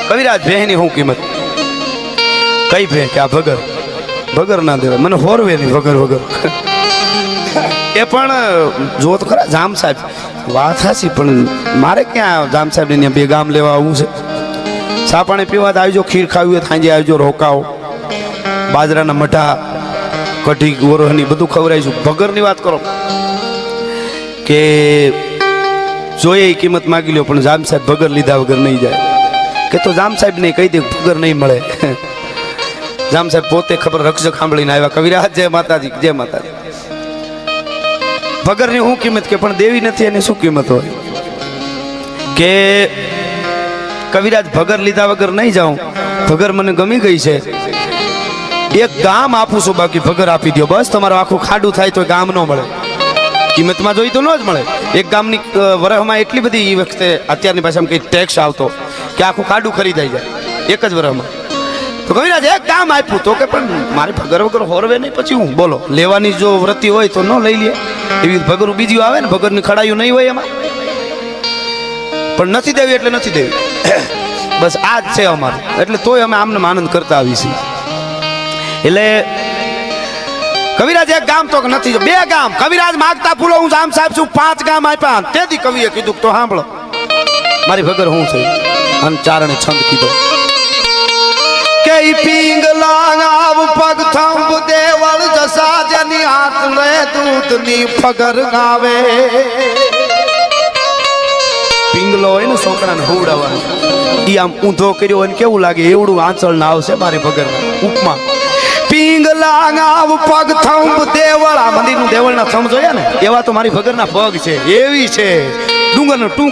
કવિરાજ ભેહની શું કિંમત? કઈ ભે કે આ ભગર ભગર ના દેવાય, મને હોરવે નહીં વગર વગર. એ પણ જો તો ખરા જામ સાહેબ વાત હાસી, પણ મારે ક્યાં જામ સાહેબ ને બે ગામ લેવા આવવું છે? ચા પાણી પીવા તો આવજો, ખીર ખાવી હોય સાંજે આવજો, રોકાવો, બાજરાના મઠા કઢી ગોરહની બધું ખવડાવીશું. ભગરની વાત કરો કે જોઈએ એ કિંમત માગી લ્યો, પણ જામ સાહેબ ભગર લીધા વગર નહીં જાય. કે તો જામ સાહેબ ને કહી દે ભગર નહીં મળે. જામ સાહેબ પોતે ખબર રક્ષક સાંભળીને આવ્યા. કવિરાજ જય માતાજી, જય માતાજી. ભગરની શું કિંમત? કે પણ દેવી નથી એની શું કિંમત હોય? કે કવિરાજ ભગર લીધા વગર નહીં જાઉં, ભગર મને ગમી ગઈ છે, એક ગામ આપું છું, બાકી ભગર આપી દો બસ. તમારું આખું ખાડું થાય તો ગામ ન મળે, કિંમતમાં જોઈ તો ન જ મળે. એક ગામની વરહમાં એટલી બધી એ વખતે અત્યારની ભાષામાં કઈ ટેક્સ આવતો કે આખું ખાડું ખરીદાઈ જાય એક જ વરહમાં. તો કવિરાજ એક ગામ આપ્યું તો કે પણ મારે ભગર વગર હોરવે નહીં, પછી હું બોલો લેવાની જો વૃત્તિ હોય તો ન લઈ લે. એવી ભગર બીજી આવે ને, ભગરની ખડાયું નહીં હોય એમાં, પણ નથી દેવી એટલે નથી દેવી. બસ આ જ છે અમારું, એટલે તોય અમે આમને આનંદ કરતા આવી છીએ. એટલે કવિરાજ એક ગામ તો નથી, બે ગામ કવિરાજ માગતા ફૂલો હું જામ સાહેબ છું, 5 ગામ આપ્યા. તેથી કવિએ કીધું તો સાંભળો મારી ભગર હું છે, અને ચારણે છંદ કીધો કે પિંગલા આવ પગ થંભ દેવળ જસા જેની હાથ લે દૂધની ફગર ગાવે. પિંગલો હોય ને છોકરાને હોવડાવવાનો, ઈ આમ ઊંધો કર્યો હોય ને કેવું લાગે એવડું આંચળ ના આવશે મારી ભગર ઉપમા. પિંગલા આવ પગ થંભ દેવળ, આ મંદિરનું દેવળના થંભ જોયા ને એવા તો મારી ભગરના પગ છે, એવી છે ડુંગરનો ટૂંક